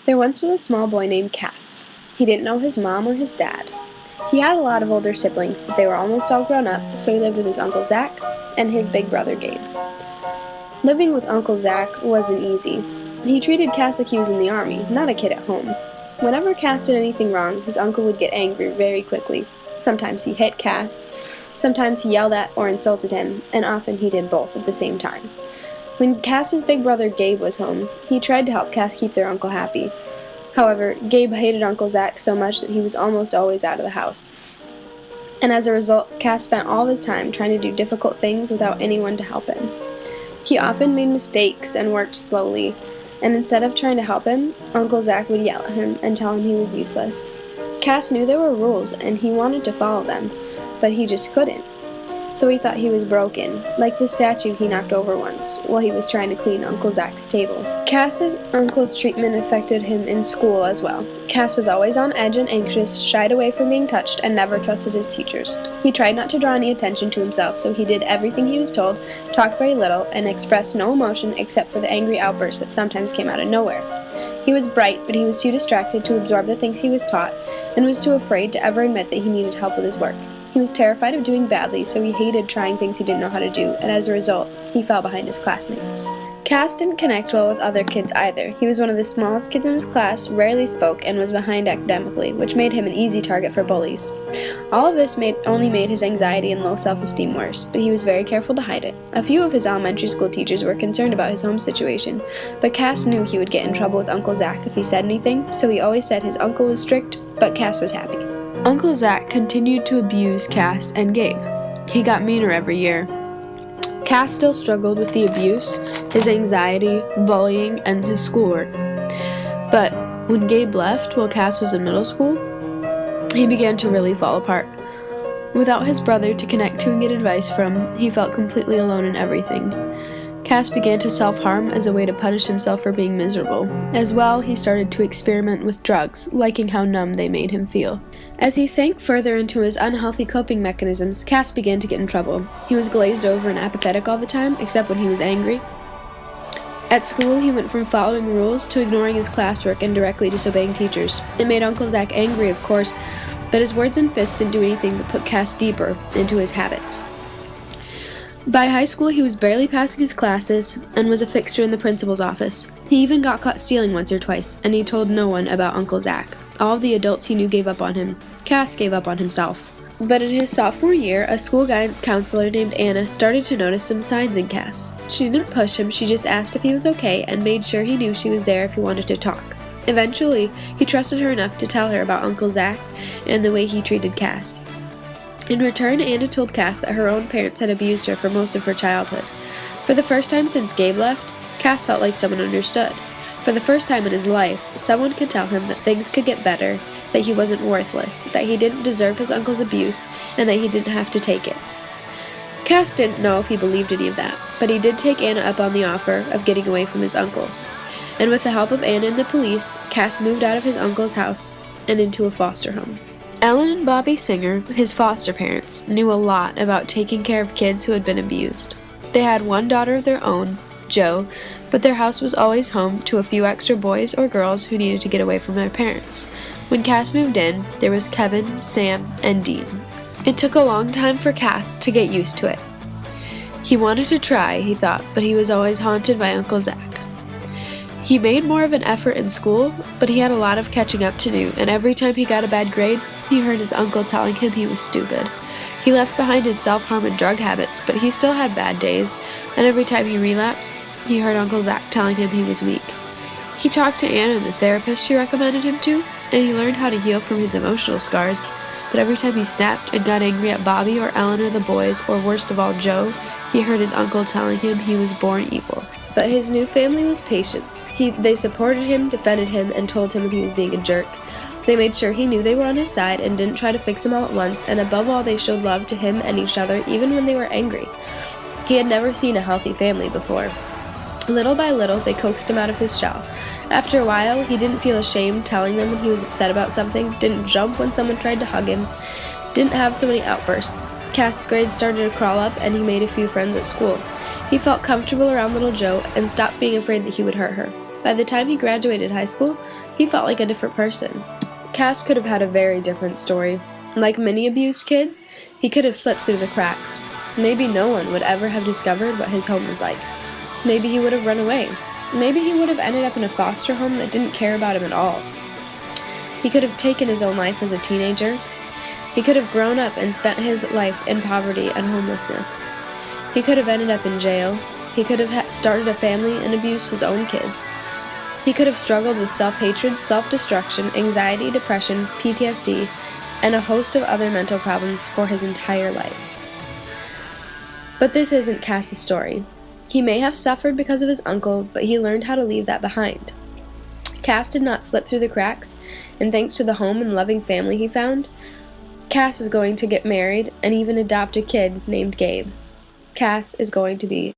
There once was a small boy named Cass. He didn't know his mom or his dad. He had a lot of older siblings, but they were almost all grown up, so he lived with his Uncle Zach and his big brother Gabe. Living with Uncle Zach wasn't easy. He treated Cass like he was in the army, not a kid at home. Whenever Cass did anything wrong, his uncle would get angry very quickly. Sometimes he hit Cass, sometimes he yelled at or insulted him, and often he did both at the same time. When Cass's big brother Gabe was home, he tried to help Cass keep their uncle happy. However, Gabe hated Uncle Zach so much that he was almost always out of the house. And as a result, Cass spent all of his time trying to do difficult things without anyone to help him. He often made mistakes and worked slowly, and instead of trying to help him, Uncle Zach would yell at him and tell him he was useless. Cass knew there were rules and he wanted to follow them, but he just couldn't. So he thought he was broken, like the statue he knocked over once while he was trying to clean Uncle Zach's table. Cass's uncle's treatment affected him in school as well. Cass was always on edge and anxious, shied away from being touched, and never trusted his teachers. He tried not to draw any attention to himself, so he did everything he was told, talked very little, and expressed no emotion except for the angry outbursts that sometimes came out of nowhere. He was bright, but he was too distracted to absorb the things he was taught, and was too afraid to ever admit that he needed help with his work. He was terrified of doing badly, so he hated trying things he didn't know how to do, and as a result, he fell behind his classmates. Cass didn't connect well with other kids either. He was one of the smallest kids in his class, rarely spoke, and was behind academically, which made him an easy target for bullies. All of this only made his anxiety and low self-esteem worse, but he was very careful to hide it. A few of his elementary school teachers were concerned about his home situation, but Cass knew he would get in trouble with Uncle Zach if he said anything, so he always said his uncle was strict, but Cass was happy. Uncle Zach continued to abuse Cass and Gabe. He got meaner every year. Cass still struggled with the abuse, his anxiety, bullying, and his schoolwork. But when Gabe left while Cass was in middle school, he began to really fall apart. Without his brother to connect to and get advice from, he felt completely alone in everything. Cass began to self-harm as a way to punish himself for being miserable. As well, he started to experiment with drugs, liking how numb they made him feel. As he sank further into his unhealthy coping mechanisms, Cass began to get in trouble. He was glazed over and apathetic all the time, except when he was angry. At school, he went from following rules to ignoring his classwork and directly disobeying teachers. It made Uncle Zach angry, of course, but his words and fists didn't do anything but put Cass deeper into his habits. By high school, he was barely passing his classes and was a fixture in the principal's office. He even got caught stealing once or twice, and he told no one about Uncle Zach. All of the adults he knew gave up on him. Cass gave up on himself. But in his sophomore year, a school guidance counselor named Anna started to notice some signs in Cass. She didn't push him, she just asked if he was okay and made sure he knew she was there if he wanted to talk. Eventually, he trusted her enough to tell her about Uncle Zach and the way he treated Cass. In return, Anna told Cass that her own parents had abused her for most of her childhood. For the first time since Gabe left, Cass felt like someone understood. For the first time in his life, someone could tell him that things could get better, that he wasn't worthless, that he didn't deserve his uncle's abuse, and that he didn't have to take it. Cass didn't know if he believed any of that, but he did take Anna up on the offer of getting away from his uncle. And with the help of Anna and the police, Cass moved out of his uncle's house and into a foster home. Ellen and Bobby Singer, his foster parents, knew a lot about taking care of kids who had been abused. They had one daughter of their own, Joe, but their house was always home to a few extra boys or girls who needed to get away from their parents. When Cass moved in, there was Kevin, Sam, and Dean. It took a long time for Cass to get used to it. He wanted to try, he thought, but he was always haunted by Uncle Zach. He made more of an effort in school, but he had a lot of catching up to do, and every time he got a bad grade, he heard his uncle telling him he was stupid. He left behind his self-harm and drug habits, but he still had bad days, and every time he relapsed, he heard Uncle Zach telling him he was weak. He talked to Anna, the therapist she recommended him to, and he learned how to heal from his emotional scars, but every time he snapped and got angry at Bobby or Ellen or the boys, or worst of all Joe, he heard his uncle telling him he was born evil. But his new family was patient. They supported him, defended him, and told him when he was being a jerk. They made sure he knew they were on his side and didn't try to fix him all at once, and above all, they showed love to him and each other even when they were angry. He had never seen a healthy family before. Little by little, they coaxed him out of his shell. After a while, he didn't feel ashamed telling them when he was upset about something, didn't jump when someone tried to hug him, didn't have so many outbursts. Cass's grades started to crawl up, and he made a few friends at school. He felt comfortable around little Joe and stopped being afraid that he would hurt her. By the time he graduated high school, he felt like a different person. Cass could have had a very different story. Like many abused kids, he could have slipped through the cracks. Maybe no one would ever have discovered what his home was like. Maybe he would have run away. Maybe he would have ended up in a foster home that didn't care about him at all. He could have taken his own life as a teenager. He could have grown up and spent his life in poverty and homelessness. He could have ended up in jail. He could have started a family and abused his own kids. He could have struggled with self-hatred, self-destruction, anxiety, depression, PTSD, and a host of other mental problems for his entire life. But this isn't Cass's story. He may have suffered because of his uncle, but he learned how to leave that behind. Cass did not slip through the cracks, and thanks to the home and loving family he found, Cass is going to get married and even adopt a kid named Gabe. Cass is going to be